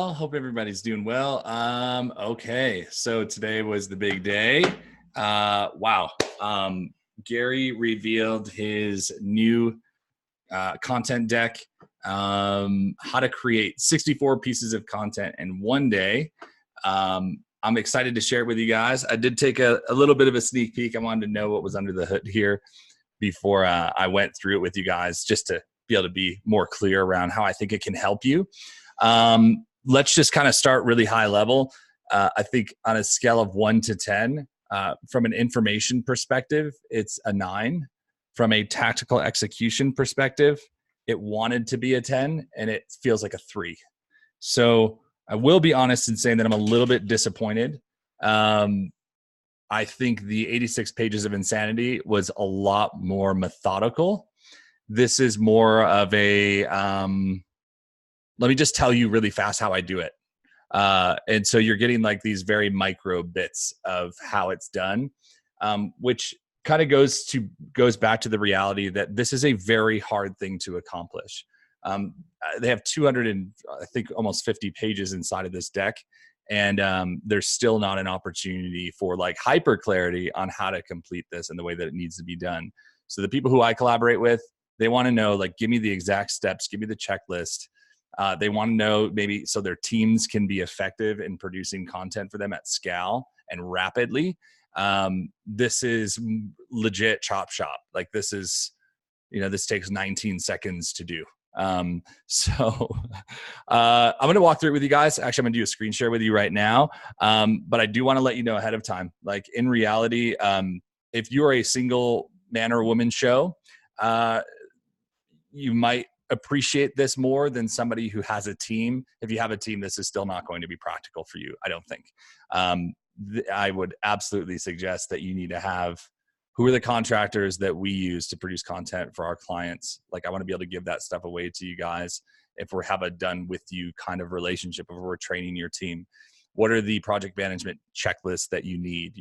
well. Hope everybody's doing well. Okay, so today was the big day. Wow. Gary revealed his new content deck, how to create 64 pieces of content in one day. I'm excited to share it with you guys. I did take a little bit of a sneak peek. I wanted to know what was under the hood here before I went through it with you guys, just to be able to be more clear around how I think it can help you. Let's just kind of start really high level. I think on a scale of 1 to 10, from an information perspective, it's a 9. From a tactical execution perspective, it wanted to be a 10 and it feels like a 3. So I will be honest in saying that I'm a little bit disappointed. I think the 86 pages of insanity was a lot more methodical. This is more of a, let me just tell you really fast how I do it. And so you're getting like these very micro bits of how it's done, which kind of goes back to the reality that this is a very hard thing to accomplish. They have 200 and I think almost 50 pages inside of this deck. And there's still not an opportunity for like hyper clarity on how to complete this in the way that it needs to be done. So the people who I collaborate with, they want to know, like, give me the exact steps, give me the checklist. They want to know maybe so their teams can be effective in producing content for them at scale and rapidly. This is legit chop shop. Like this is, this takes 19 seconds to do. So I'm going to walk through it with you guys. Actually, I'm going to do a screen share with you right now. But I do want to let you know ahead of time, like in reality, if you are a single man or woman show, you might appreciate this more than somebody who has a team. If you have a team, this is still not going to be practical for you, I don't think. I would absolutely suggest that you need to have who are the contractors that we use to produce content for our clients. Like I want to be able to give that stuff away to you guys if we have a done with you kind of relationship, if we're training your team. What are the project management checklists that you need?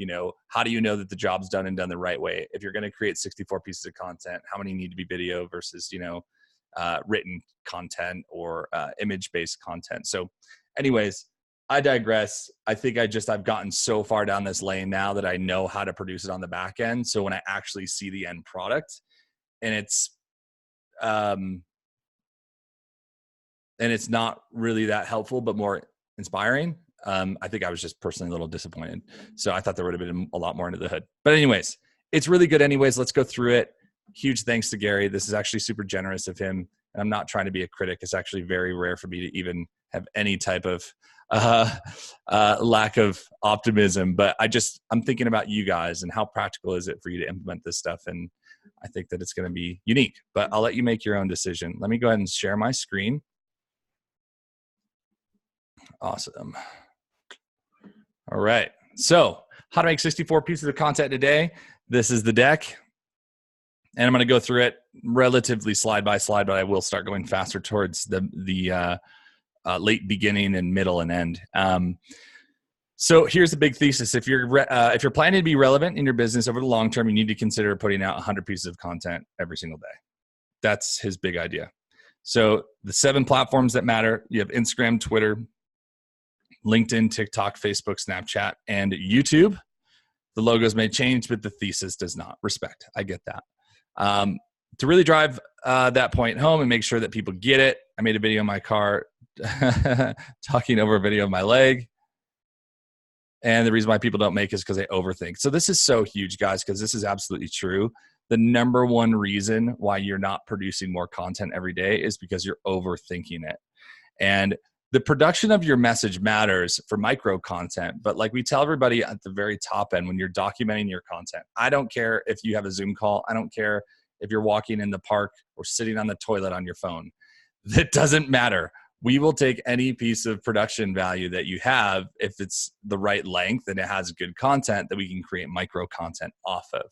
How do you know that the job's done and done the right way? If you're going to create 64 pieces of content, how many need to be video versus, written content or image-based content? So anyways, I digress. I think I've gotten so far down this lane now that I know how to produce it on the back end. So when I actually see the end product and it's not really that helpful, but more inspiring, I think I was just personally a little disappointed. So I thought there would have been a lot more into the hood. But anyways, it's really good anyways. Let's go through it. Huge thanks to Gary. This is actually super generous of him. And I'm not trying to be a critic. It's actually very rare for me to even have any type of lack of optimism. But I'm thinking about you guys and how practical is it for you to implement this stuff. And I think that it's going to be unique. But I'll let you make your own decision. Let me go ahead and share my screen. Awesome. All right. So how to make 64 pieces of content today. This is the deck. And I'm going to go through it relatively slide by slide, but I will start going faster towards the late beginning and middle and end. So here's the big thesis. If you're planning to be relevant in your business over the long term, you need to consider putting out 100 pieces of content every single day. That's his big idea. So the 7 platforms that matter, you have Instagram, Twitter, LinkedIn, TikTok, Facebook, Snapchat, and YouTube. The logos may change, but the thesis does not. Respect. I get that. To really drive that point home and make sure that people get it, I made a video in my car talking over a video of my leg. And the reason why people don't make it is because they overthink. So this is so huge, guys, because this is absolutely true. The number one reason why you're not producing more content every day is because you're overthinking it. And the production of your message matters for micro content, but like we tell everybody at the very top end, when you're documenting your content, I don't care if you have a Zoom call. I don't care if you're walking in the park or sitting on the toilet on your phone. That doesn't matter. We will take any piece of production value that you have if it's the right length and it has good content that we can create micro content off of.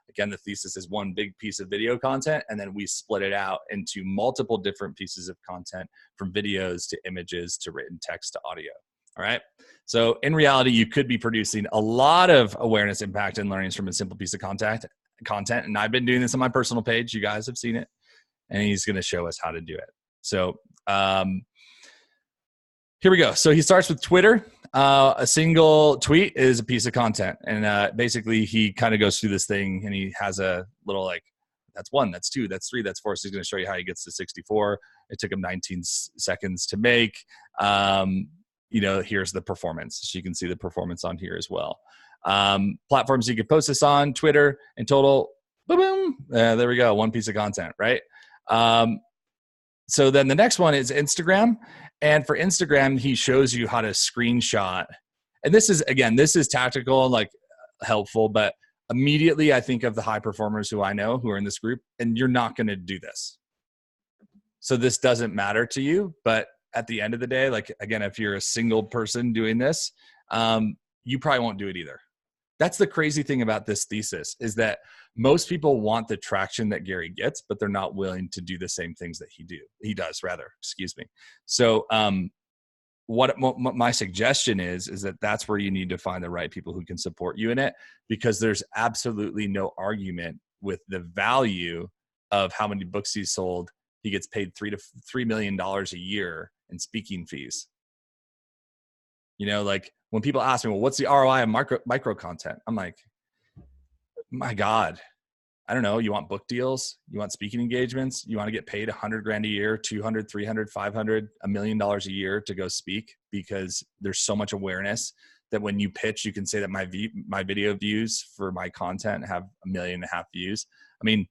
Again, the thesis is one big piece of video content, and then we split it out into multiple different pieces of content, from videos to images to written text to audio. All right. So in reality, you could be producing a lot of awareness, impact, and learnings from a simple piece of content. And I've been doing this on my personal page. You guys have seen it, and he's going to show us how to do it. So Here we go. So he starts with Twitter. A single tweet is a piece of content. And basically he kind of goes through this thing and he has a little like, that's 1, that's 2, that's 3, that's 4. So he's going to show you how he gets to 64. It took him 19 seconds to make. Here's the performance. So you can see the performance on here as well. Platforms you could post this on: Twitter. In total, boom, there we go. 1 piece of content, right? So then the next one is Instagram. And for Instagram, he shows you how to screenshot. And this is tactical and like helpful, but immediately I think of the high performers who I know who are in this group, and you're not going to do this. So this doesn't matter to you, but at the end of the day, like, again, if you're a single person doing this, you probably won't do it either. That's the crazy thing about this thesis, is that most people want the traction that Gary gets, but they're not willing to do the same things that he does. So what my suggestion is that that's where you need to find the right people who can support you in it, because there's absolutely no argument with the value of how many books he's sold. He gets paid $3 million a year in speaking fees. Like when people ask me, well, what's the ROI of micro content? I'm like, my God, I don't know. You want book deals? You want speaking engagements? You want to get paid $100,000 a year, 200, 300, 500, $1 million a year to go speak, because there's so much awareness that when you pitch, you can say that my video views for my content have 1.5 million views. I mean,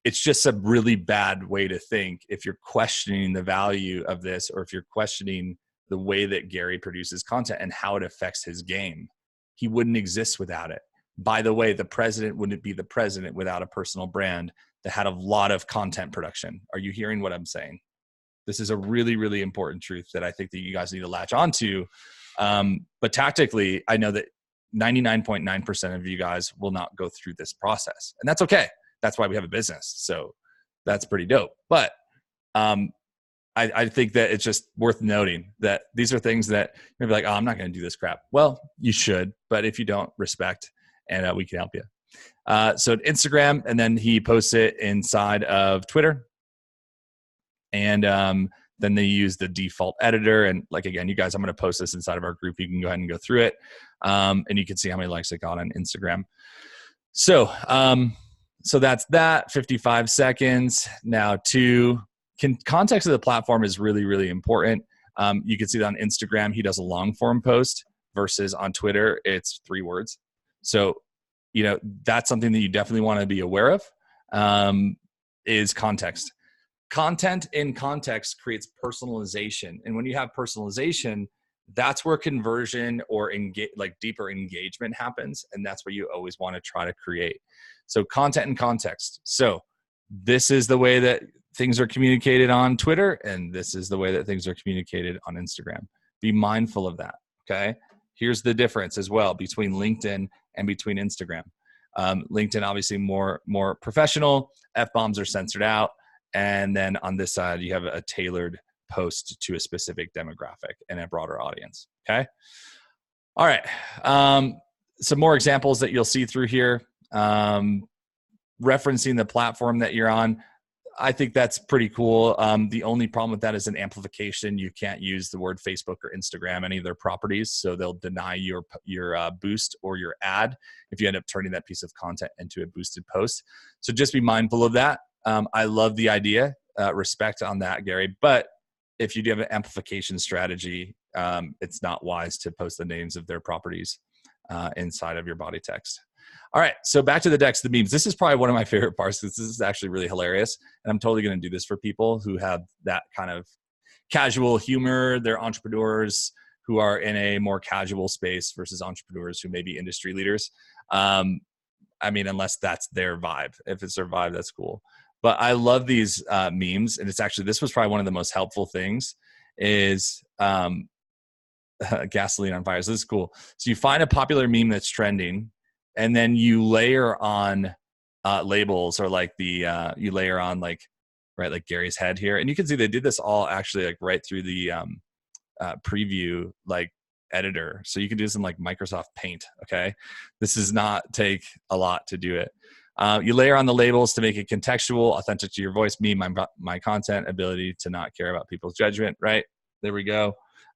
it's just a really bad way to think if you're questioning the value of this, or if you're questioning the way that Gary produces content and how it affects his game. He wouldn't exist without it. By the way, the president wouldn't be the president without a personal brand that had a lot of content production. Are you hearing what I'm saying? This is a really, really important truth that I think that you guys need to latch onto. But tactically, I know that 99.9% of you guys will not go through this process, and that's okay. That's why we have a business. So that's pretty dope. But I think that it's just worth noting that these are things that you're like, oh, I'm not going to do this crap. Well, you should, but if you don't, respect, and we can help you. So Instagram, and then he posts it inside of Twitter. And then they use the default editor. And like, again, you guys, I'm going to post this inside of our group. You can go ahead and go through it. And you can see how many likes it got on Instagram. So that's that, 55 seconds. Now context of the platform is really, really important. You can see that on Instagram, he does a long form post versus on Twitter, it's 3 words. So, that's something that you definitely want to be aware of, is context. Content in context creates personalization. And when you have personalization, that's where conversion or deeper engagement happens. And that's what you always want to try to create. So content and context. So this is the way that things are communicated on Twitter, and this is the way that things are communicated on Instagram. Be mindful of that, okay? Here's the difference as well between LinkedIn and between Instagram. LinkedIn, obviously more professional. F-bombs are censored out. And then on this side, you have a tailored post to a specific demographic and a broader audience, okay? All right. Some more examples that you'll see through here. Referencing the platform that you're on. I think that's pretty cool. The only problem with that is an amplification. You can't use the word Facebook or Instagram, any of their properties. So they'll deny your boost or your ad if you end up turning that piece of content into a boosted post. So just be mindful of that. I love the idea, respect on that, Gary. But if you do have an amplification strategy, it's not wise to post the names of their properties inside of your body text. All right, so back to the decks, the memes. This is probably one of my favorite parts because this is actually really hilarious. And I'm totally going to do this for people who have that kind of casual humor. They're entrepreneurs who are in a more casual space versus entrepreneurs who may be industry leaders. I mean, unless that's their vibe. If it's their vibe, that's cool. But I love these memes. And it's actually, this was probably one of the most helpful things is gasoline on fire. So this is cool. So you find a popular meme that's trending, and then you layer on labels, or like you layer on like Gary's head here. And you can see they did this all actually like right through the preview like editor. So you can do this in like Microsoft Paint. Okay. This does not take a lot to do it. You layer on the labels to make it contextual, authentic to your voice, me, my content, ability to not care about people's judgment. Right. There we go.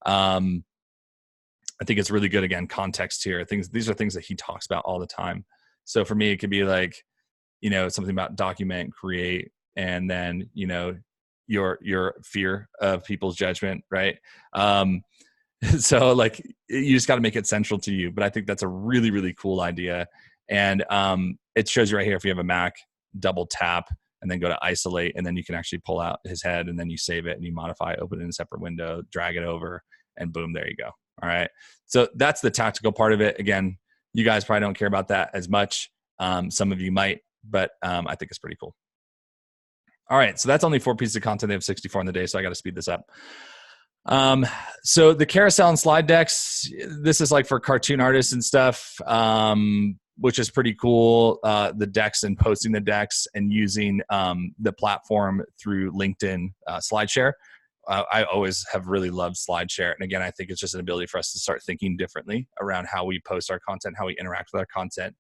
I think it's really good. Again, context here. These are things that he talks about all the time. So for me, it could be like, something about document, create, and then, your fear of people's judgment, right? So like you just got to make it central to you. But I think that's a really, really cool idea. And it shows you right here, if you have a Mac, double tap and then go to isolate, and then you can actually pull out his head, and then you save it and you modify, open it in a separate window, drag it over, and boom, there you go. All right. So that's the tactical part of it. Again, you guys probably don't care about that as much. Some of you might, but I think it's pretty cool. All right. So that's only 4 pieces of content. They have 64 in the day, so I got to speed this up. So the carousel and slide decks, this is like for cartoon artists and stuff, which is pretty cool. The decks and posting the decks and using the platform through LinkedIn SlideShare. I always have really loved SlideShare. And again, I think it's just an ability for us to start thinking differently around how we post our content, how we interact with our content.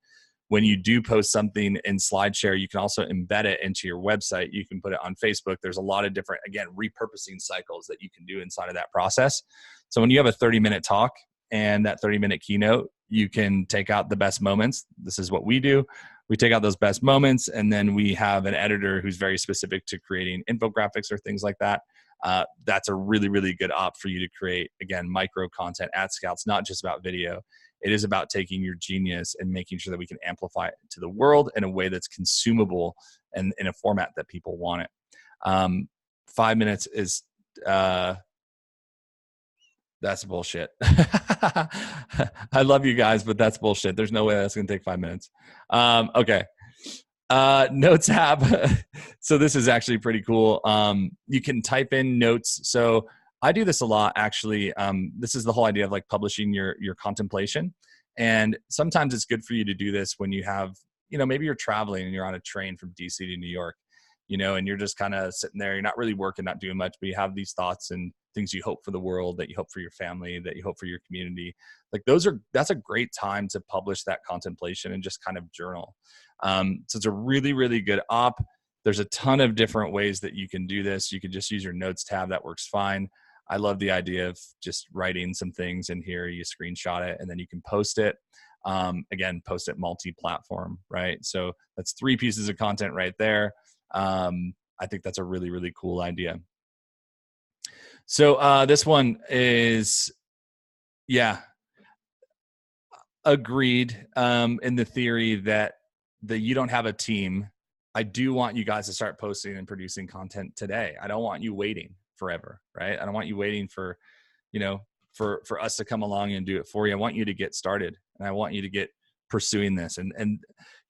When you do post something in SlideShare, you can also embed it into your website. You can put it on Facebook. There's a lot of different, again, repurposing cycles that you can do inside of that process. So when you have a 30-minute talk and that 30-minute keynote, you can take out the best moments. This is what we do. We take out those best moments, and then we have an editor who's very specific to creating infographics or things like that. That's a really, really good op for you to create, again, micro content at scale. It's not just about video. It is about taking your genius and making sure that we can amplify it to the world in a way that's consumable and in a format that people want it. 5 minutes is, that's bullshit. I love you guys, but that's bullshit. There's no way that's going to take 5 minutes. Okay. Notes app. So this is actually pretty cool. You can type in notes. So I do this a lot, actually. This is the whole idea of like publishing your contemplation. And sometimes it's good for you to do this when you have, maybe you're traveling and you're on a train from DC to New York, and you're just kind of sitting there. You're not really working, not doing much, but you have these thoughts and things you hope for the world, that you hope for your family, that you hope for your community. Like that's a great time to publish that contemplation and just kind of journal. So it's a really, really good op. There's a ton of different ways that you can do this. You can just use your notes tab. That works fine. I love the idea of just writing some things in here. You screenshot it and then you can post it. Again, post it multi-platform, right? So that's 3 pieces of content right there. I think that's a really, really cool idea. So this one is, agreed in the theory that you don't have a team. I do want you guys to start posting and producing content today. I don't want you waiting forever, right? I don't want you waiting for, for us to come along and do it for you. I want you to get started, and I want you to get pursuing this. And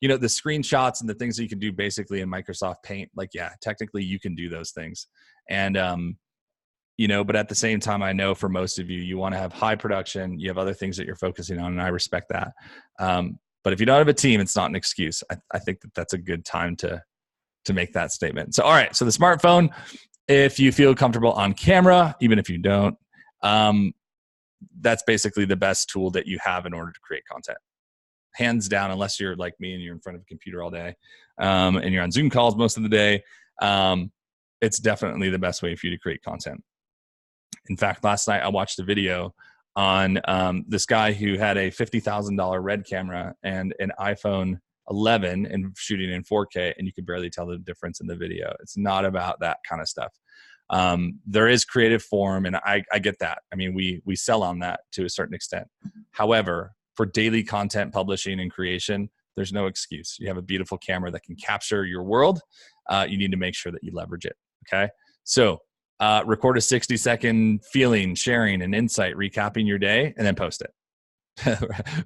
the screenshots and the things that you can do basically in Microsoft Paint, like, technically you can do those things. And, but at the same time, I know for most of you, you want to have high production, you have other things that you're focusing on, and I respect that. But if you don't have a team, it's not an excuse. I think that that's a good time to make that statement. So, all right. So the smartphone, if you feel comfortable on camera, even if you don't, that's basically the best tool that you have in order to create content. Hands down, unless you're like me and you're in front of a computer all day, and you're on Zoom calls most of the day, it's definitely the best way for you to create content. In fact, last night I watched a video on this guy who had a $50,000 Red camera and an iPhone 11 and shooting in 4K, and you could barely tell the difference in the video. It's not about that kind of stuff. There is creative form, and I get that. I mean, we sell on that to a certain extent. However, for daily content publishing and creation, there's no excuse. You have a beautiful camera that can capture your world. You need to make sure that you leverage it. Okay. So record a 60-second feeling, sharing an insight, recapping your day, and then post it.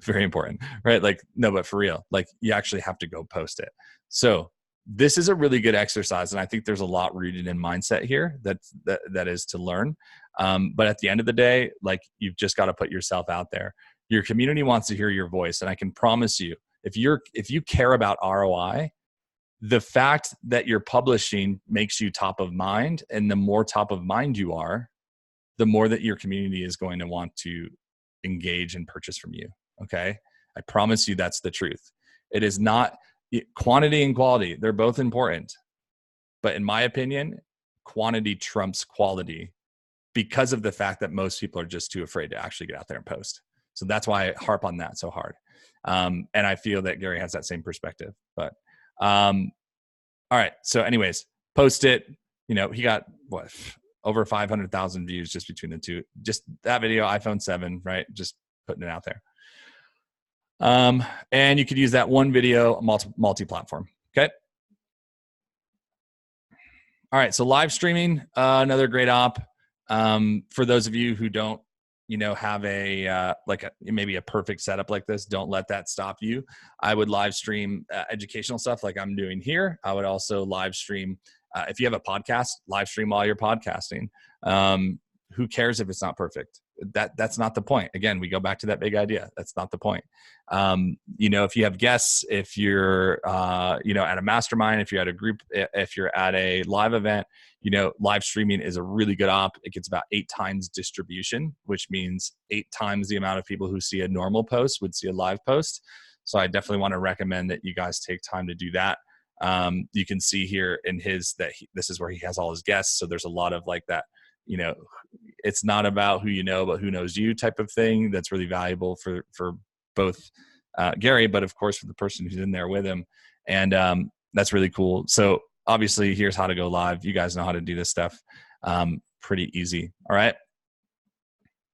Very important, right? Like, no, but for real, like, you actually have to go post it. So this is a really good exercise. And I think there's a lot rooted in mindset here that is to learn. But at the end of the day, like, you've just got to put yourself out there. Your community wants to hear your voice. And I can promise you, if you care about ROI, the fact that you're publishing makes you top of mind. And the more top of mind you are, the more that your community is going to want to engage and purchase from you. Okay. I promise you that's the truth. It is not quantity and quality. They're both important. But in my opinion, quantity trumps quality because of the fact that most people are just too afraid to actually get out there and post. So that's why I harp on that so hard. And I feel that Gary has that same perspective. But all right. So anyways, post it. You know, he got what, over 500,000 views just between the two. Just that video, iPhone 7, right? Just putting it out there. And you could use that one video multi-platform. Okay. All right. So live streaming, another great op. For those of you who don't, you know, have maybe a perfect setup like this, don't let that stop you. I would live stream educational stuff like I'm doing here. I would also live stream, if you have a podcast, live stream while you're podcasting. Who cares if it's not perfect? That's not the point. Again, we go back to that big idea. That's not the point. You know, if you have guests, if you're, you know, at a mastermind, if you're at a group, if you're at a live event, you know, live streaming is a really good op. It gets about 8 times distribution, which means 8 times the amount of people who see a normal post would see a live post. So I definitely want to recommend that you guys take time to do that. You can see here in his this is where he has all his guests. So there's a lot of like that, you know, it's not about who you know, but who knows you type of thing. That's really valuable for both Gary, but of course for the person who's in there with him. And that's really cool. So obviously here's how to go live. You guys know how to do this stuff. Pretty easy. All right.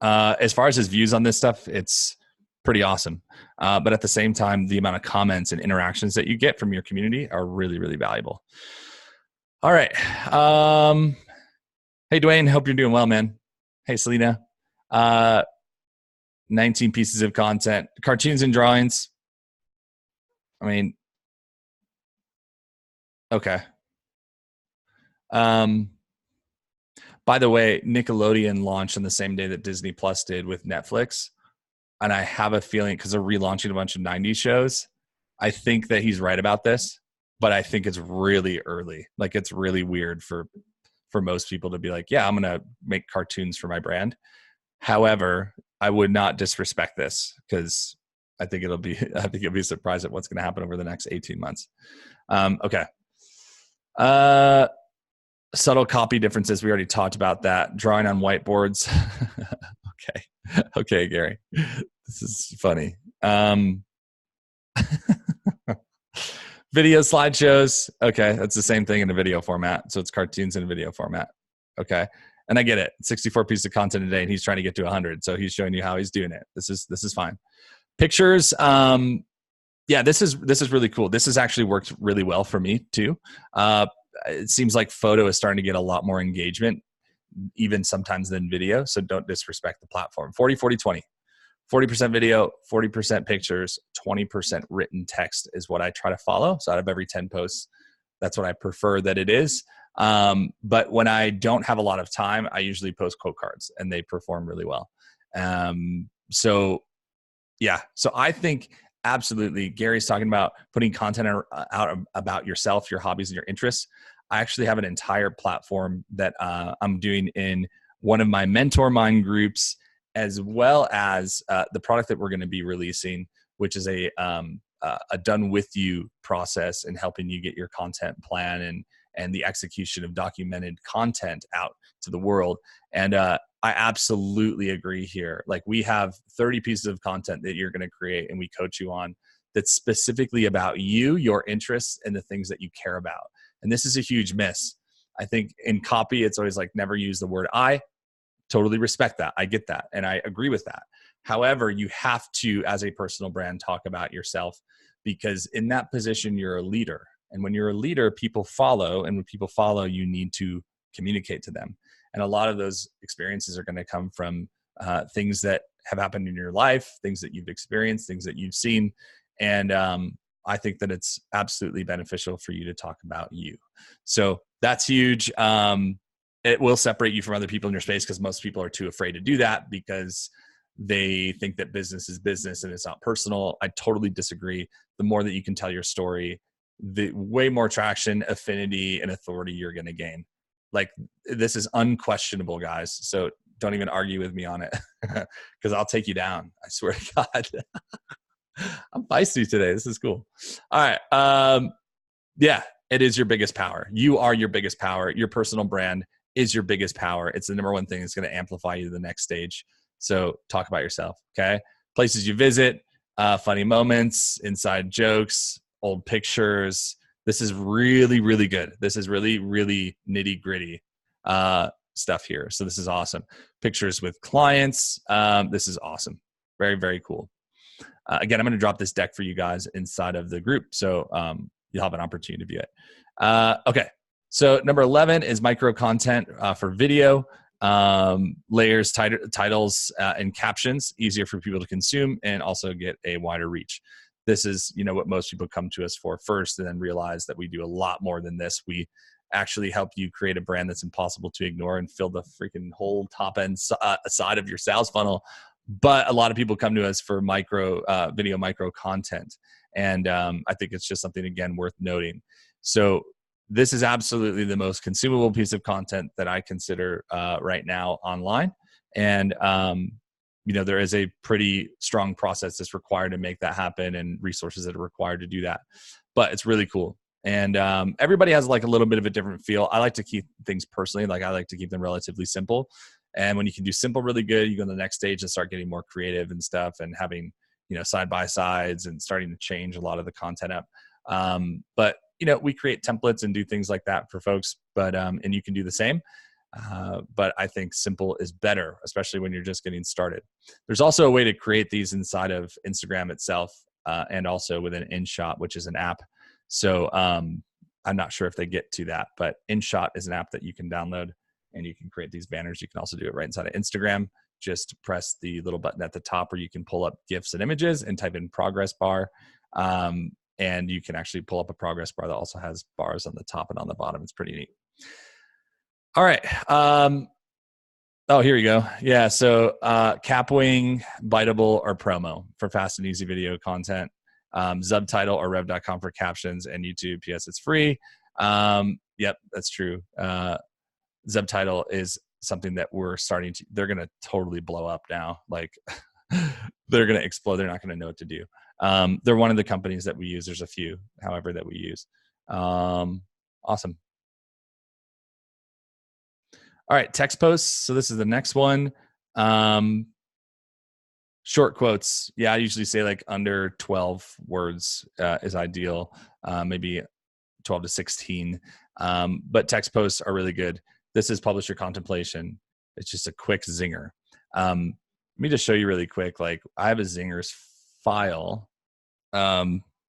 As far as his views on this stuff, it's pretty awesome. But at the same time, the amount of comments and interactions that you get from your community are really, really valuable. All right. Hey, Dwayne, hope you're doing well, man. Hey, Selena. 19 pieces of content, cartoons and drawings. I mean, okay. By the way, Nickelodeon launched on the same day that Disney Plus did with Netflix. And I have a feeling, because they're relaunching a bunch of 90s shows, I think that he's right about this, but I think it's really early. Like, it's really weird for most people to be like, yeah, I'm going to make cartoons for my brand. However, I would not disrespect this, because I think you'll be surprised at what's going to happen over the next 18 months. Okay. Subtle copy differences. We already talked about that. Drawing on whiteboards. Okay, Gary. This is funny. Video slideshows. Okay, that's the same thing in a video format. So it's cartoons in a video format. Okay. And I get it. 64 pieces of content a day, and he's trying to get to 100. So he's showing you how he's doing it. This is fine. Pictures. Yeah, this is really cool. This has actually worked really well for me too. It seems like photo is starting to get a lot more engagement, even sometimes than video. So don't disrespect the platform. 40, 40, 20. 40% video, 40% pictures, 20% written text is what I try to follow. So out of every 10 posts, that's what I prefer that it is. But when I don't have a lot of time, I usually post quote cards, and they perform really well. So yeah, so I think absolutely Gary's talking about putting content out about yourself, your hobbies, and your interests. I actually have an entire platform that I'm doing in one of my mentor mind groups, as well as the product that we're going to be releasing, which is a done with you process in helping you get your content plan and the execution of documented content out to the world. And I absolutely agree here. Like, we have 30 pieces of content that you're going to create, and we coach you on, that's specifically about you, your interests, and the things that you care about. And this is a huge miss. I think in copy, it's always like, never use the word I. Totally respect that. I get that. And I agree with that. However, you have to, as a personal brand, talk about yourself, because in that position, you're a leader. And when you're a leader, people follow. And when people follow, you need to communicate to them. And a lot of those experiences are going to come from things that have happened in your life, things that you've experienced, things that you've seen. And I think that it's absolutely beneficial for you to talk about you. So that's huge. It will separate you from other people in your space, because most people are too afraid to do that because they think that business is business and it's not personal. I totally disagree. The more that you can tell your story, the way more traction, affinity, and authority you're going to gain. Like, this is unquestionable, guys. So don't even argue with me on it, because I'll take you down. I swear to God. I'm feisty today. This is cool. All right. Yeah, it is your biggest power. You are your biggest power. Your personal brand is your biggest power. It's the number one thing that's going to amplify you to the next stage. So talk about yourself, okay? Places you visit, funny moments, inside jokes, old pictures. This is really, really good. This is really, really nitty gritty stuff here. So this is awesome. Pictures with clients. This is awesome. Very, very cool. Again, I'm going to drop this deck for you guys inside of the group. So you'll have an opportunity to view it. Okay. So number 11 is micro content for video. Layers, titles, and captions, easier for people to consume and also get a wider reach. This is, what most people come to us for first, and then realize that we do a lot more than this. We actually help you create a brand that's impossible to ignore and fill the freaking whole top end side of your sales funnel. But a lot of people come to us for video micro content. And I think it's just something, again, worth noting. So this is absolutely the most consumable piece of content that I consider right now online. And, there is a pretty strong process that's required to make that happen and resources that are required to do that. But it's really cool. And everybody has like a little bit of a different feel. I like to keep things personally, like I like to keep them relatively simple. And when you can do simple really good, you go to the next stage and start getting more creative and stuff and having, side by sides and starting to change a lot of the content up. But we create templates and do things like that for folks, but, and you can do the same. But I think simple is better, especially when you're just getting started. There's also a way to create these inside of Instagram itself, and also within InShot, which is an app. So, I'm not sure if they get to that, but InShot is an app that you can download and you can create these banners. You can also do it right inside of Instagram. Just press the little button at the top where you can pull up GIFs and images and type in progress bar. And you can actually pull up a progress bar that also has bars on the top and on the bottom. It's pretty neat. All right. Oh, here you go. Yeah. So Capwing, Biteable, or Promo for fast and easy video content. Subtitle or rev.com for captions, and YouTube. P.S. It's free. Yep, that's true. Subtitle is something that they're going to totally blow up now. Like they're going to explode. They're not going to know what to do. They're one of the companies that we use. There's a few, however, that we use. Awesome. All right, text posts. So this is the next one. Short quotes. Yeah, I usually say like under 12 words is ideal, maybe 12 to 16. But text posts are really good. This is publisher contemplation. It's just a quick zinger. Let me just show you really quick. Like I have a zingers file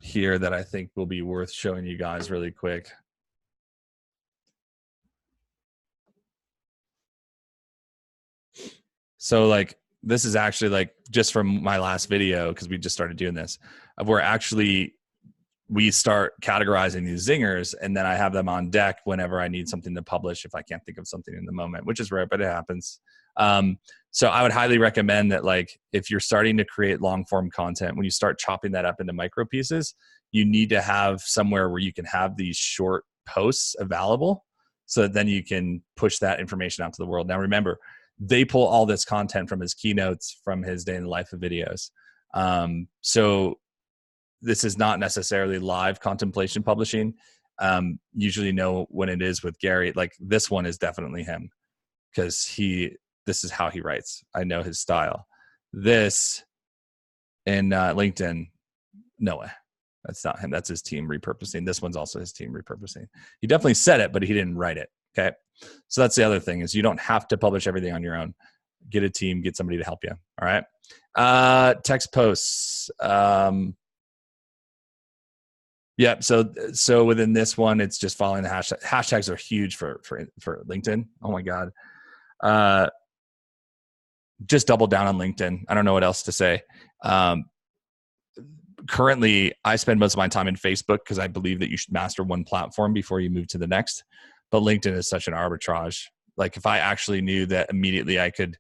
here that I think will be worth showing you guys really quick. So like this is actually like just from my last video, because we just started doing this, of where actually we start categorizing these zingers, and then I have them on deck whenever I need something to publish if I can't think of something in the moment, which is rare, but it happens. So I would highly recommend that, like, if you're starting to create long form content, when you start chopping that up into micro pieces, you need to have somewhere where you can have these short posts available so that then you can push that information out to the world. Now, remember, they pull all this content from his keynotes, from his day in the life of videos. So this is not necessarily live contemplation publishing. Usually know when it is with Gary. Like this one is definitely him, because this is how he writes. I know his style. This in LinkedIn, no way. That's not him. That's his team repurposing. This one's also his team repurposing. He definitely said it, but he didn't write it. Okay. So that's the other thing, is you don't have to publish everything on your own. Get a team, get somebody to help you. All right. Text posts. Yeah. So within this one, it's just following the hashtag. Hashtags are huge for LinkedIn. Oh my God. Just double down on LinkedIn. I don't know what else to say. Currently, I spend most of my time in Facebook because I believe that you should master one platform before you move to the next. But LinkedIn is such an arbitrage. Like if I actually knew that immediately I could,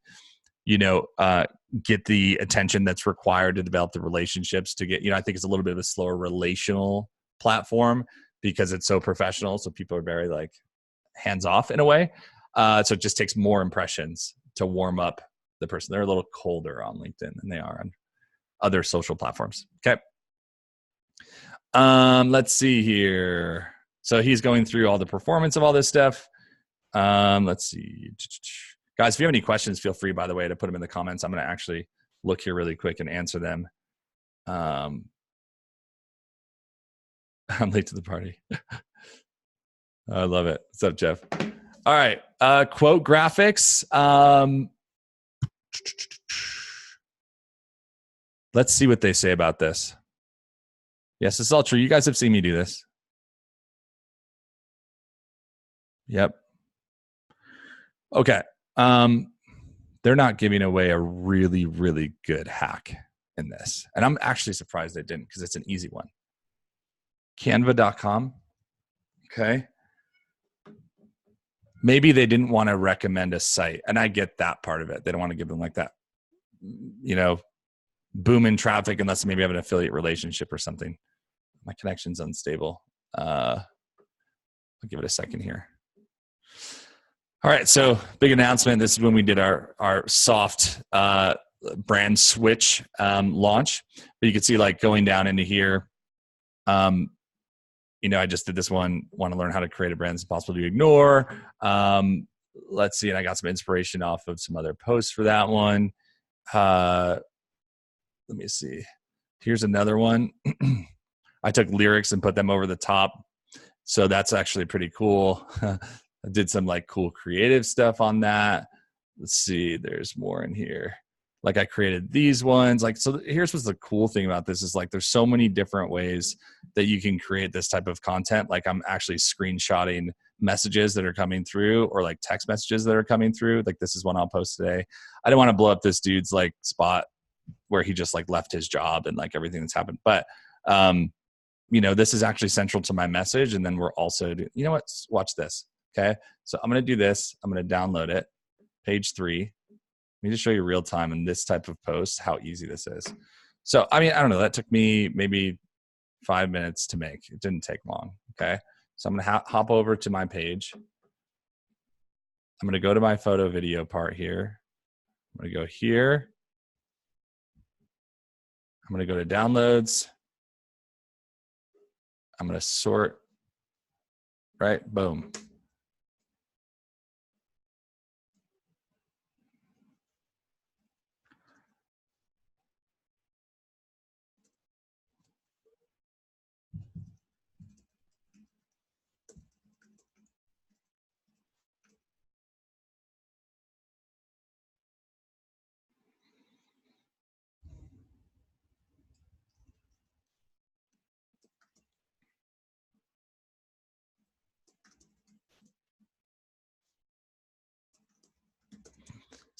get the attention that's required to develop the relationships to get, I think it's a little bit of a slower relational platform because it's so professional. So people are very like hands off in a way. So it just takes more impressions to warm up the person. They're a little colder on LinkedIn than they are on other social platforms. Okay. Let's see here. So he's going through all the performance of all this stuff. Let's see. Guys, if you have any questions, feel free, by the way, to put them in the comments. I'm going to actually look here really quick and answer them. I'm late to the party. I love it. What's up, Jeff? All right. Quote graphics. Let's see what they say about this. Yes, it's all true. You guys have seen me do this. Yep. Okay. They're not giving away a really, really good hack in this. And I'm actually surprised they didn't, because it's an easy one. Canva.com. Okay. Maybe they didn't want to recommend a site. And I get that part of it. They don't want to give them like that, boom in traffic unless maybe have an affiliate relationship or something. My connection's unstable. I'll give it a second here. All right, so big announcement. This is when we did our soft brand switch launch. But you can see, like, going down into here, I just did this one. Want to learn how to create a brand that's impossible to ignore. Let's see, and I got some inspiration off of some other posts for that one. Let me see. Here's another one. I took lyrics and put them over the top. So that's actually pretty cool. I did some like cool creative stuff on that. Let's see, there's more in here. Like, I created these ones. Like, so here's what's the cool thing about this is, like, there's so many different ways that you can create this type of content. Like, I'm actually screenshotting messages that are coming through, or like text messages that are coming through. Like, this is one I'll post today. I don't want to blow up this dude's like spot where he just like left his job and like everything that's happened. But, this is actually central to my message. And then we're also, watch this. Okay. So I'm going to do this. I'm going to download it. Page 3. Let me just show you real time in this type of post, how easy this is. So, I don't know. That took me maybe 5 minutes to make. It didn't take long. Okay. So I'm going to hop over to my page. I'm going to go to my photo video part here. I'm going to go here. I'm going to go to downloads. I'm going to sort, right? Boom.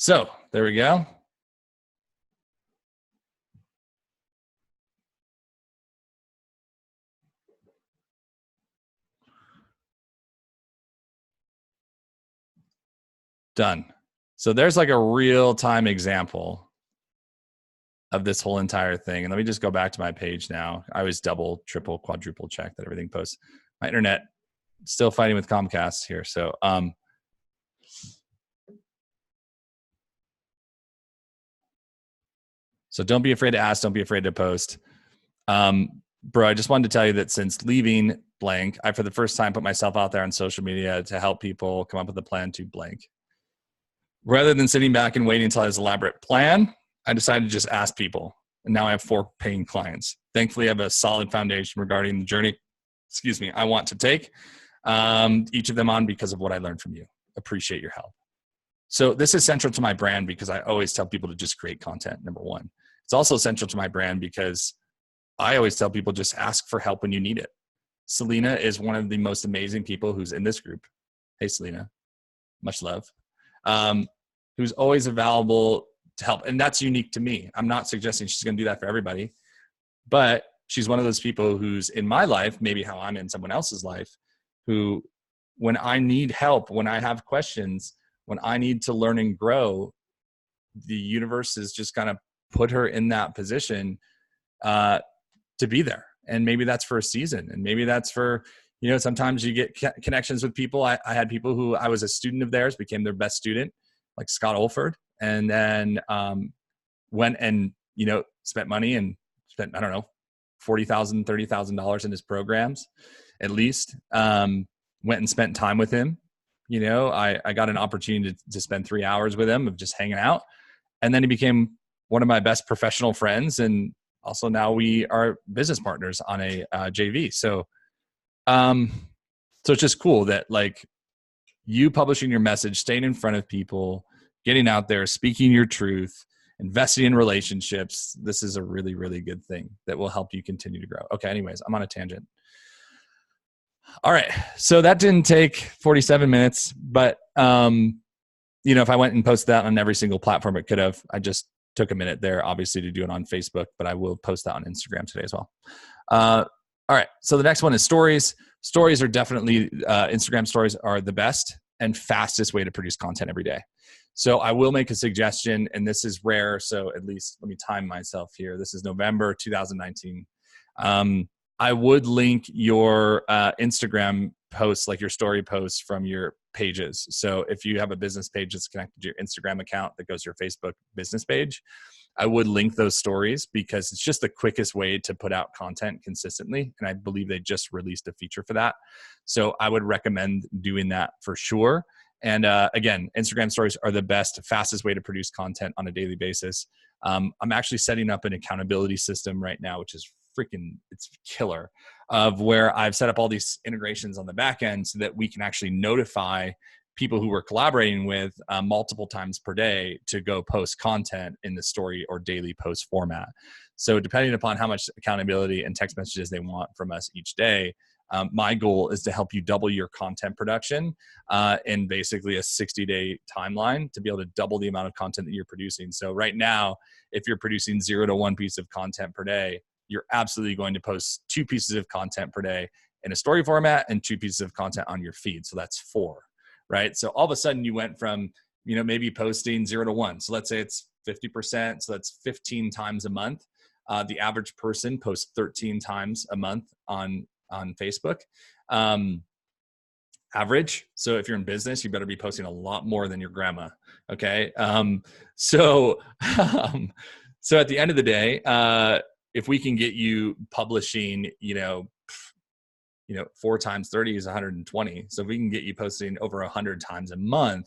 So there we go. Done. So there's like a real-time example of this whole entire thing. And let me just go back to my page now. I always double, triple, quadruple check that everything posts. My internet still fighting with Comcast here. So so don't be afraid to ask. Don't be afraid to post. Bro, I just wanted to tell you that since leaving blank, I, for the first time, put myself out there on social media to help people come up with a plan to blank. Rather than sitting back and waiting until I have an elaborate plan, I decided to just ask people. And now I have 4 paying clients. Thankfully, I have a solid foundation regarding the journey, I want to take each of them on because of what I learned from you. Appreciate your help. So this is central to my brand because I always tell people to just create content, number 1. It's also central to my brand because I always tell people just ask for help when you need it. Selena is one of the most amazing people who's in this group. Hey, Selena, much love. Who's always available to help. And that's unique to me. I'm not suggesting she's going to do that for everybody, but she's one of those people who's in my life, maybe how I'm in someone else's life, who, when I need help, when I have questions, when I need to learn and grow, the universe is just going to put her in that position to be there. And maybe that's for a season. And maybe that's for, sometimes you get connections with people. I had people who I was a student of theirs, became their best student, like Scott Olford, and then went and, spent money and spent, I don't know, $40,000, $30,000 in his programs, at least. Went and spent time with him, You know, I got an opportunity to spend 3 hours with him of just hanging out. And then he became one of my best professional friends. And also now we are business partners on a JV. So it's just cool that like you publishing your message, staying in front of people, getting out there, speaking your truth, investing in relationships. This is a really, really good thing that will help you continue to grow. Okay, anyways, I'm on a tangent. All right, so that didn't take 47 minutes, but you know, if I went and posted that on every single platform, it could have. I just took a minute there, obviously, to do it on Facebook, but I will post that on Instagram today as well. All right, so the next one is stories. Stories are definitely, Instagram stories are the best and fastest way to produce content every day. So I will make a suggestion, and this is rare, so at least let me time myself here. This is November 2019. I would link your Instagram posts, like your story posts from your pages. So if you have a business page that's connected to your Instagram account that goes to your Facebook business page, I would link those stories because it's just the quickest way to put out content consistently. And I believe they just released a feature for that. So I would recommend doing that for sure. And again, Instagram stories are the best, fastest way to produce content on a daily basis. I'm actually setting up an accountability system right now, which is it's killer, of where I've set up all these integrations on the back end so that we can actually notify people who we're collaborating with multiple times per day to go post content in the story or daily post format. So depending upon how much accountability and text messages they want from us each day, my goal is to help you double your content production in basically a 60-day timeline to be able to double the amount of content that you're producing. So right now, if you're producing 0 to 1 piece of content per day, you're absolutely going to post 2 pieces of content per day in a story format and 2 pieces of content on your feed. So that's 4, right? So all of a sudden you went from, you know, maybe posting 0 to 1. So let's say it's 50%. So that's 15 times a month. The average person posts 13 times a month on Facebook. Average. So if you're in business, you better be posting a lot more than your grandma. Okay. So at the end of the day, if we can get you publishing, 4 times 30 is 120. So if we can get you posting over 100 times a month,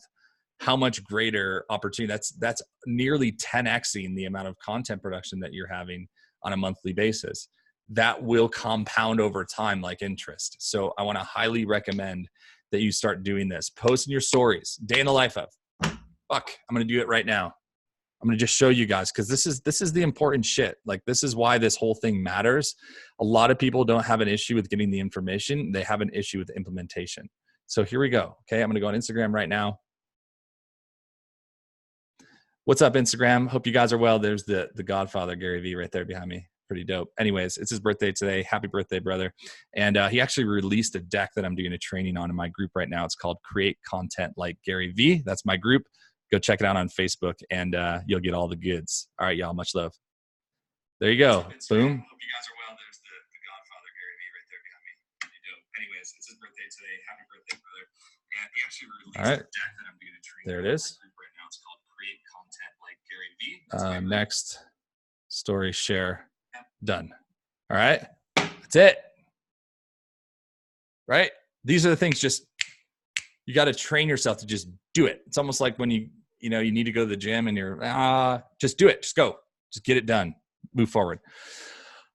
how much greater opportunity? That's nearly 10xing the amount of content production that you're having on a monthly basis. That will compound over time like interest. So I want to highly recommend that you start doing this. Post in your stories, day in the life of. I'm going to do it right now. I'm going to just show you guys because this is the important shit. Like, this is why this whole thing matters. A lot of people don't have an issue with getting the information. They have an issue with implementation. So here we go. Okay. I'm going to go on Instagram right now. What's up, Instagram? Hope you guys are well. There's the Godfather, GaryVee, right there behind me. Pretty dope. Anyways, it's his birthday today. Happy birthday, brother. And he actually released a deck that I'm doing a training on in my group right now. It's called Create Content Like GaryVee. That's my group. Go check it out on Facebook, and you'll get all the goods. All right, y'all. Much love. There you go. Boom. Hope you guys are well. There's the Godfather, GaryVee, right there behind me. Pretty dope. Anyways, it's his birthday today. Happy birthday, brother. And he actually released a deck that I'm doing a training on. There it is. Right now, it's called Create Content Like GaryVee. Next, story share. Done. All right. That's it. Right? These are the things, just, you got to train yourself to just do it. It's almost like when you need to go to the gym and you're, just do it. Just go. Just get it done. Move forward.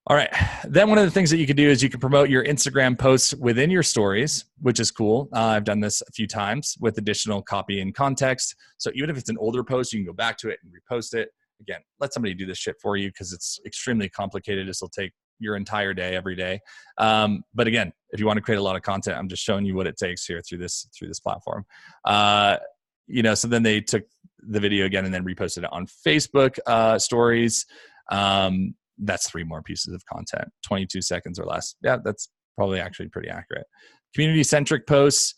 All right. Then one of the things that you can do is you can promote your Instagram posts within your stories, which is cool. I've done this a few times with additional copy and context. So even if it's an older post, you can go back to it and repost it. Again, let somebody do this shit for you because it's extremely complicated. This will take your entire day, every day. But again, if you want to create a lot of content, I'm just showing you what it takes here through this platform. So then they took the video again and then reposted it on Facebook stories. That's 3 more pieces of content, 22 seconds or less. Yeah, that's probably actually pretty accurate. CommunityCentric posts.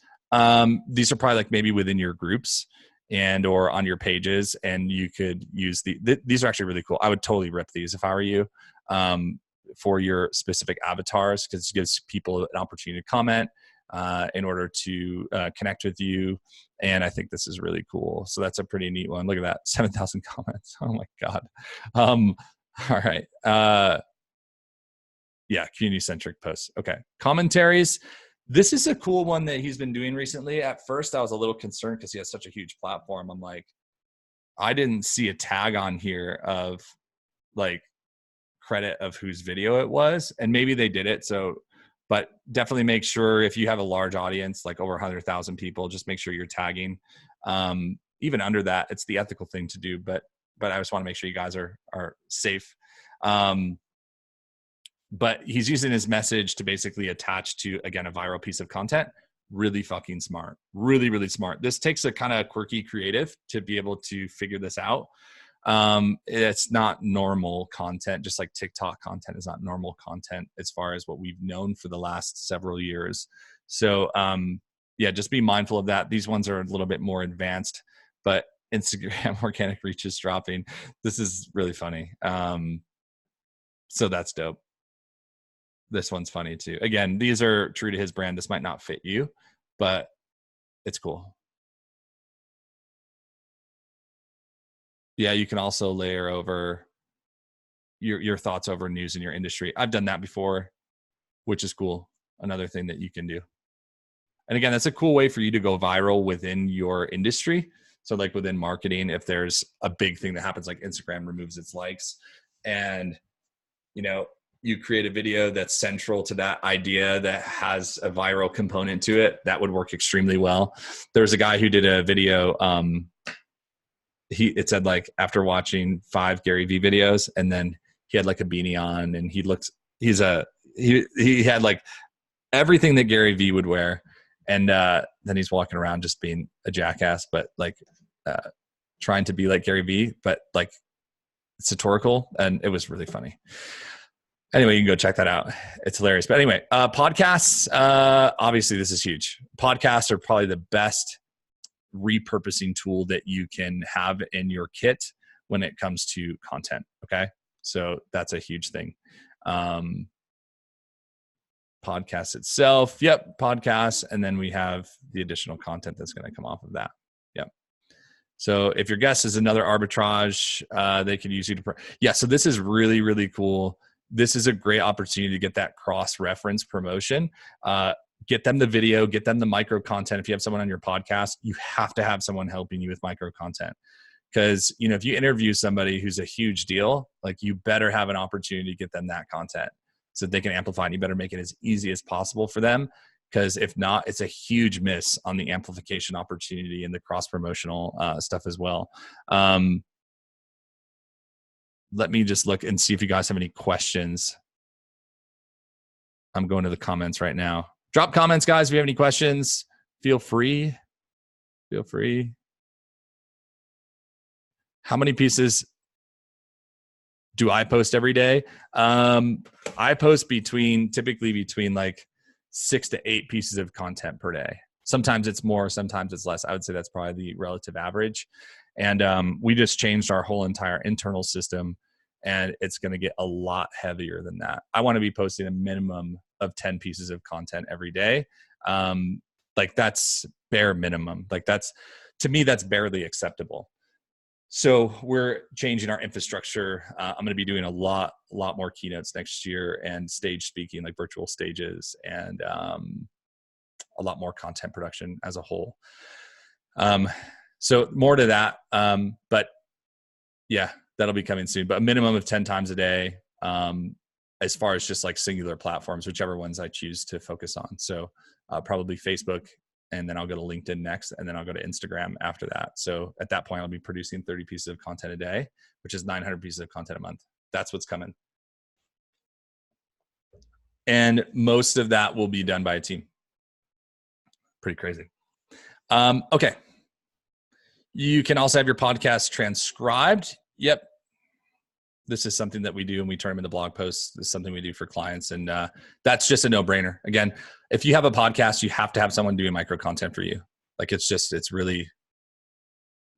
These are probably like maybe within your groups and or on your pages, and you could use these are actually really cool. I would totally rip these if I were you, for your specific avatars, because it gives people an opportunity to comment in order to connect with you. And I think this is really cool. So that's a pretty neat one. Look at that, 7,000 comments. Oh my God. All right. Yeah, CommunityCentric posts. Okay. Commentaries. This is a cool one that he's been doing recently. At first, I was a little concerned because he has such a huge platform. I'm like, I didn't see a tag on here of like credit of whose video it was, and maybe they did it. So, but definitely make sure if you have a large audience, like over 100,000 people, just make sure you're tagging. Even under that, it's the ethical thing to do. But I just want to make sure you guys are safe. But he's using his message to basically attach to, again, a viral piece of content. Really fucking smart. Really, really smart. This takes a kind of quirky creative to be able to figure this out. It's not normal content, just like TikTok content is not normal content as far as what we've known for the last several years. So, yeah, just be mindful of that. These ones are a little bit more advanced, but Instagram organic reach is dropping. This is really funny. So that's dope. This one's funny too. Again, these are true to his brand. This might not fit you, but it's cool. Yeah, you can also layer over your thoughts over news in your industry. I've done that before, which is cool. Another thing that you can do. And again, that's a cool way for you to go viral within your industry. So like within marketing, if there's a big thing that happens, like Instagram removes its likes, and you create a video that's central to that idea that has a viral component to it, that would work extremely well. There's a guy who did a video. It said like, after watching 5 GaryVee videos, and then he had like a beanie on, and he had like everything that GaryVee would wear. And then he's walking around just being a jackass, but like trying to be like GaryVee, but like satirical. And it was really funny. Anyway, you can go check that out. It's hilarious. But anyway, podcasts, obviously this is huge. Podcasts are probably the best repurposing tool that you can have in your kit when it comes to content. Okay. So that's a huge thing. Podcast itself. Yep. Podcasts. And then we have the additional content that's going to come off of that. Yep. So if your guest is another arbitrage, they could use you to, so this is really, really cool. This is a great opportunity to get that cross-reference promotion. Get them the video, get them the micro content. If you have someone on your podcast, you have to have someone helping you with micro content. Because, if you interview somebody who's a huge deal, like, you better have an opportunity to get them that content so that they can amplify, and you better make it as easy as possible for them. Because if not, it's a huge miss on the amplification opportunity and the cross-promotional stuff as well. Let me just look and see if you guys have any questions. I'm going to the comments right now. Drop comments, guys, if you have any questions. Feel free. How many pieces do I post every day? I post typically between like 6 to 8 pieces of content per day. Sometimes it's more, sometimes it's less. I would say that's probably the relative average. And we just changed our whole entire internal system, and it's going to get a lot heavier than that. I want to be posting a minimum of 10 pieces of content every day. Like, that's bare minimum. Like, to me, that's barely acceptable. So we're changing our infrastructure. I'm going to be doing a lot more keynotes next year, and stage speaking, like virtual stages, and a lot more content production as a whole. So more to that. But yeah, that'll be coming soon. But a minimum of 10 times a day, as far as just like singular platforms, whichever ones I choose to focus on. So probably Facebook, and then I'll go to LinkedIn next, and then I'll go to Instagram after that. So at that point, I'll be producing 30 pieces of content a day, which is 900 pieces of content a month. That's what's coming. And most of that will be done by a team. Pretty crazy. Okay. You can also have your podcast transcribed. Yep. This is something that we do, and we turn them into blog posts. This is something we do for clients, and that's just a no-brainer. Again, if you have a podcast, you have to have someone doing micro content for you. Like, it's really,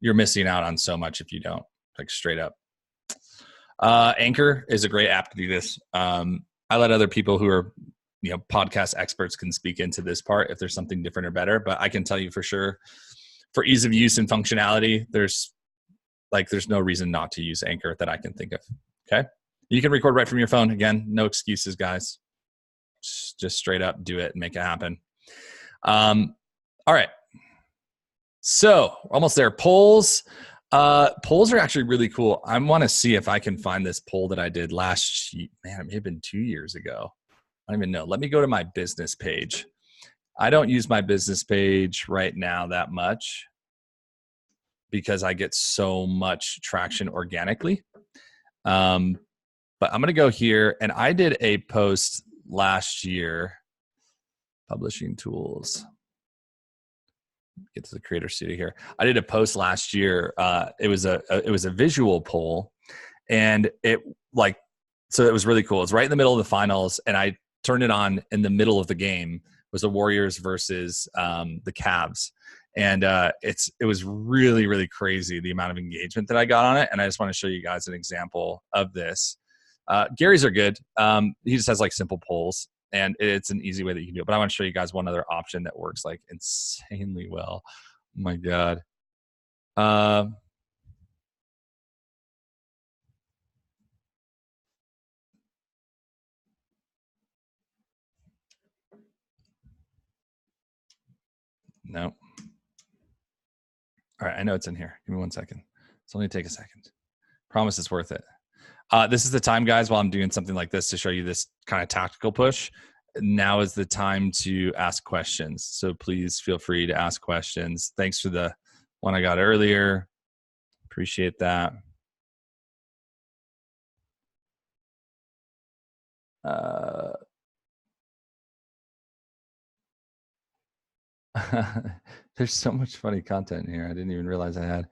you're missing out on so much if you don't, like, straight up. Anchor is a great app to do this. I let other people who are, podcast experts can speak into this part if there's something different or better, but I can tell you for sure, for ease of use and functionality, there's no reason not to use Anchor that I can think of. Okay. You can record right from your phone. Again, no excuses, guys. Just straight up do it and make it happen. All right. So almost there. Polls. Polls are actually really cool. I want to see if I can find this poll that I did last year. Man, it may have been 2 years ago. I don't even know. Let me go to my business page. I don't use my business page right now that much because I get so much traction organically. But I'm going to go here, and I did a post last year. Publishing tools. Get to the creator studio here. I did a post last year. It was a visual poll, and it was really cool. It's right in the middle of the finals, and I turned it on in the middle of the game. It was the Warriors versus the Cavs, and it was really, really crazy the amount of engagement that I got on it. And I just want to show you guys an example of this. Gary's are good. He just has like simple polls, and it's an easy way that you can do it. But I want to show you guys one other option that works like insanely well. Oh my God. No. All right, I know it's in here. Give me 1 second. It's only take a second. Promise it's worth it. This is the time, guys, while I'm doing something like this to show you this kind of tactical push. Now is the time to ask questions. So please feel free to ask questions. Thanks for the one I got earlier. Appreciate that. There's so much funny content here. I didn't even realize I had.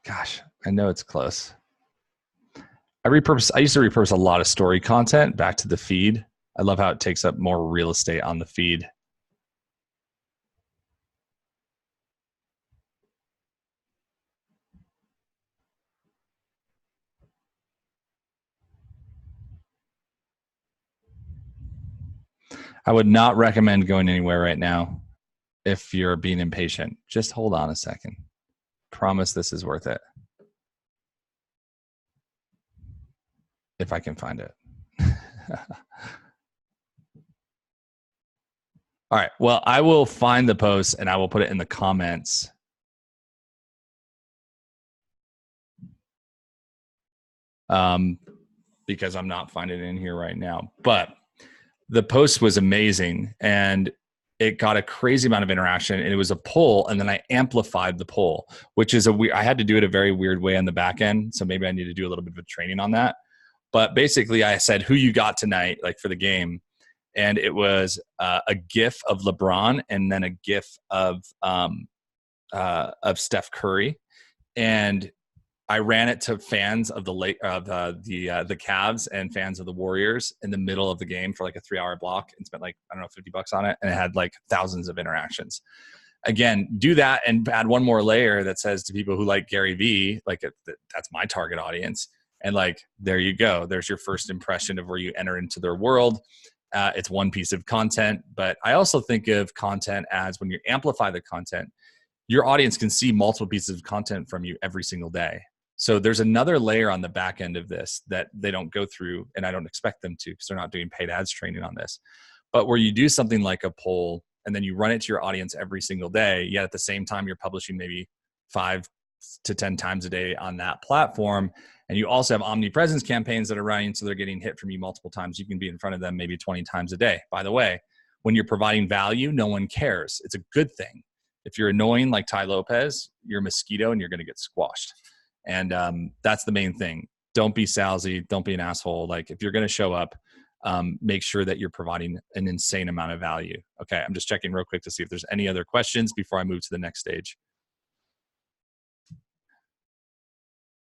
Gosh, I know it's close. I used to repurpose a lot of story content back to the feed. I love how it takes up more real estate on the feed. I would not recommend going anywhere right now if you're being impatient. Just hold on a second. Promise this is worth it. If I can find it. All right. Well, I will find the post and I will put it in the comments. Because I'm not finding it in here right now. But the post was amazing and it got a crazy amount of interaction, and it was a poll, and then I amplified the poll, which is I had to do it a very weird way on the back end. So maybe I need to do a little bit of a training on that. But basically I said who you got tonight, like for the game. And it was a GIF of LeBron and then a GIF of Steph Curry. And I ran it to fans of the Cavs and fans of the Warriors in the middle of the game for like a 3-hour block and spent like, I don't know, $50 on it. And it had like thousands of interactions. Again, do that and add one more layer that says to people who like GaryVee, like that's my target audience. And like, there you go. There's your first impression of where you enter into their world. It's one piece of content, but I also think of content as when you amplify the content, your audience can see multiple pieces of content from you every single day. So there's another layer on the back end of this that they don't go through, and I don't expect them to because they're not doing paid ads training on this. But where you do something like a poll and then you run it to your audience every single day, yet at the same time you're publishing maybe 5 to 10 times a day on that platform. And you also have omnipresence campaigns that are running, so they're getting hit from you multiple times. You can be in front of them maybe 20 times a day. By the way, when you're providing value, no one cares. It's a good thing. If you're annoying like Ty Lopez, you're a mosquito and you're going to get squashed. And that's the main thing. Don't be salesy. Don't be an asshole. Like if you're going to show up, make sure that you're providing an insane amount of value. Okay, I'm just checking real quick to see if there's any other questions before I move to the next stage.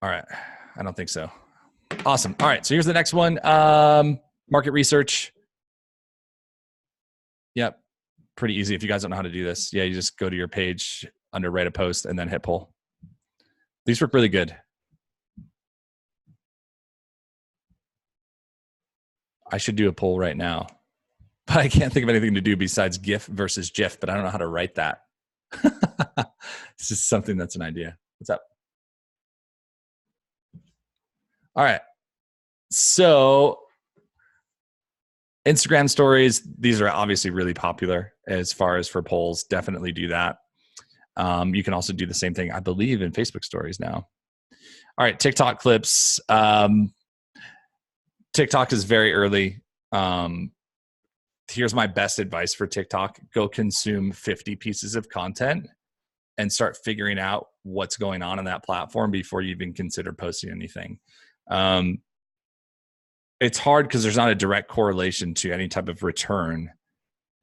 All right. I don't think so. Awesome. All right. So here's the next one. Market research. Yep. Pretty easy. If you guys don't know how to do this, yeah, you just go to your page under write a post and then hit poll. These work really good. I should do a poll right now, but I can't think of anything to do besides GIF versus GIF, but I don't know how to write that. It's just something that's an idea. What's up? All right. So Instagram stories, these are obviously really popular as far as for polls. Definitely do that. You can also do the same thing, I believe, in Facebook stories now. All right, TikTok clips. TikTok is very early. Here's my best advice for TikTok. Go consume 50 pieces of content and start figuring out what's going on that platform before you even consider posting anything. It's hard because there's not a direct correlation to any type of return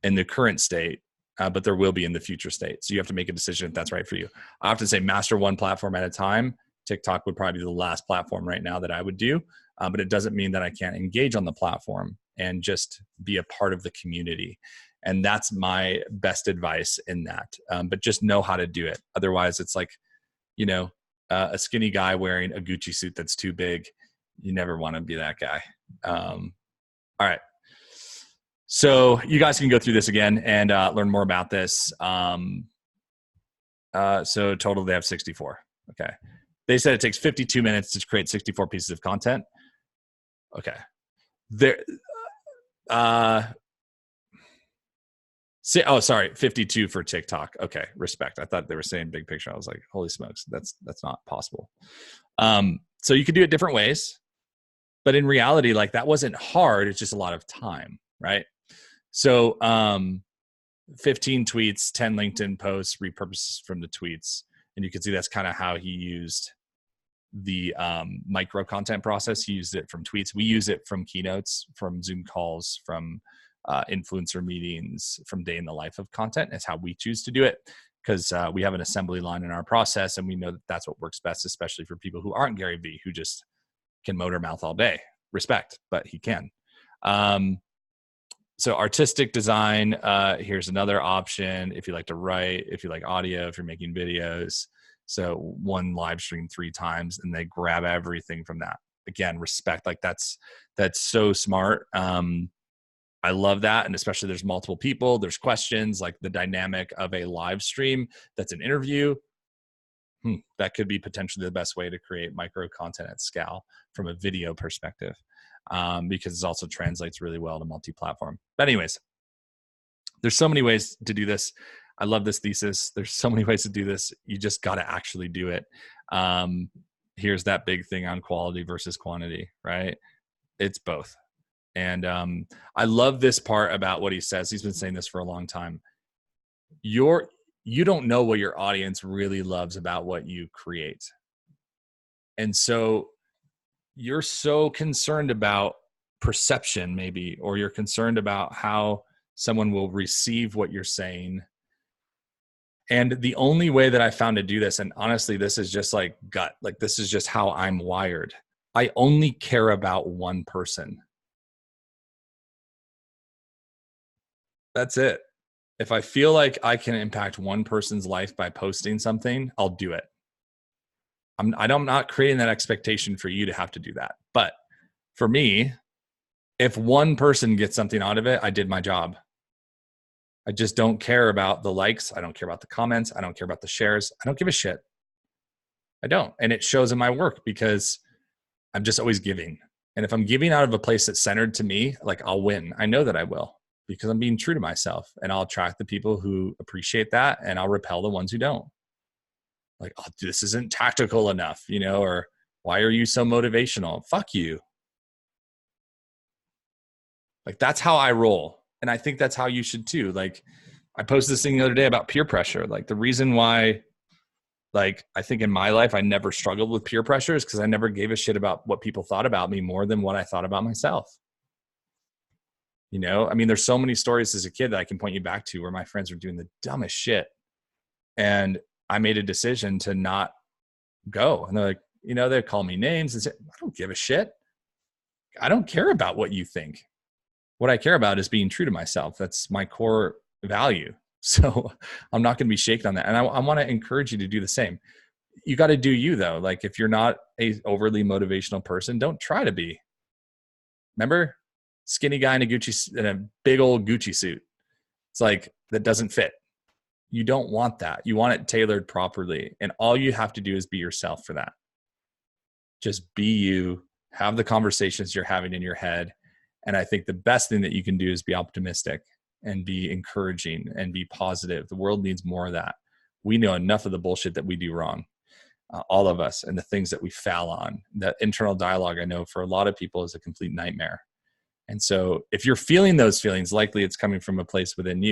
in the current state, but there will be in the future state. So you have to make a decision if that's right for you. I often say master one platform at a time. TikTok would probably be the last platform right now that I would do, but it doesn't mean that I can't engage on the platform and just be a part of the community. And that's my best advice in that. But just know how to do it. Otherwise, it's like, a skinny guy wearing a Gucci suit that's too big. You never want to be that guy. All right. So you guys can go through this again and learn more about this. So total, they have 64. Okay. They said it takes 52 minutes to create 64 pieces of content. Okay. 52 for TikTok. Okay, respect. I thought they were saying big picture. I was like, holy smokes, that's not possible. So you could do it different ways, but in reality, like that wasn't hard. It's just a lot of time, right? So 15 tweets, 10 LinkedIn posts, repurposes from the tweets. And you can see that's kind of how he used the micro content process. He used it from tweets. We use it from keynotes, from Zoom calls, from influencer meetings, from day in the life of content. It's how we choose to do it because we have an assembly line in our process, and we know that that's what works best, especially for people who aren't GaryVee, who just can motor mouth all day. Respect, but he can. So artistic design, here's another option. If you like to write, if you like audio, if you're making videos. So one live stream 3 times and they grab everything from that. Again, respect, like that's so smart. I love that. And especially there's multiple people, there's questions, like the dynamic of a live stream that's an interview. That could be potentially the best way to create micro content at scale from a video perspective, because it also translates really well to multi-platform. But anyways, there's so many ways to do this. I love this thesis. There's so many ways to do this. You just got to actually do it. Here's that big thing on quality versus quantity, right? It's both. And I love this part about what he says. He's been saying this for a long time. You don't know what your audience really loves about what you create. And so you're so concerned about perception maybe, or you're concerned about how someone will receive what you're saying. And the only way that I found to do this, and honestly, this is just like gut, like this is just how I'm wired. I only care about one person. That's it. If I feel like I can impact one person's life by posting something, I'll do it. I'm not creating that expectation for you to have to do that. But for me, if one person gets something out of it, I did my job. I just don't care about the likes. I don't care about the comments. I don't care about the shares. I don't give a shit. I don't. And it shows in my work because I'm just always giving. And if I'm giving out of a place that's centered to me, like I'll win. I know that I will because I'm being true to myself, and I'll attract the people who appreciate that, and I'll repel the ones who don't. Like, oh, this isn't tactical enough, or why are you so motivational? Fuck you. Like, that's how I roll. And I think that's how you should too. Like, I posted this thing the other day about peer pressure. Like, the reason why, like, I think in my life, I never struggled with peer pressure is because I never gave a shit about what people thought about me more than what I thought about myself. I mean, there's so many stories as a kid that I can point you back to where my friends were doing the dumbest shit. And I made a decision to not go. And they're like, they call me names and say, I don't give a shit. I don't care about what you think. What I care about is being true to myself. That's my core value. So I'm not going to be shaken on that. And I want to encourage you to do the same. You got to do you though. Like, if you're not a overly motivational person, don't try to be. Remember, skinny guy in a big old Gucci suit. It's like, that doesn't fit. You don't want that. You want it tailored properly. And all you have to do is be yourself for that. Just be you, have the conversations you're having in your head. And I think the best thing that you can do is be optimistic and be encouraging and be positive. The world needs more of that. We know enough of the bullshit that we do wrong, all of us, and the things that we foul on. That internal dialogue, I know for a lot of people, is a complete nightmare. And so if you're feeling those feelings, likely it's coming from a place within you.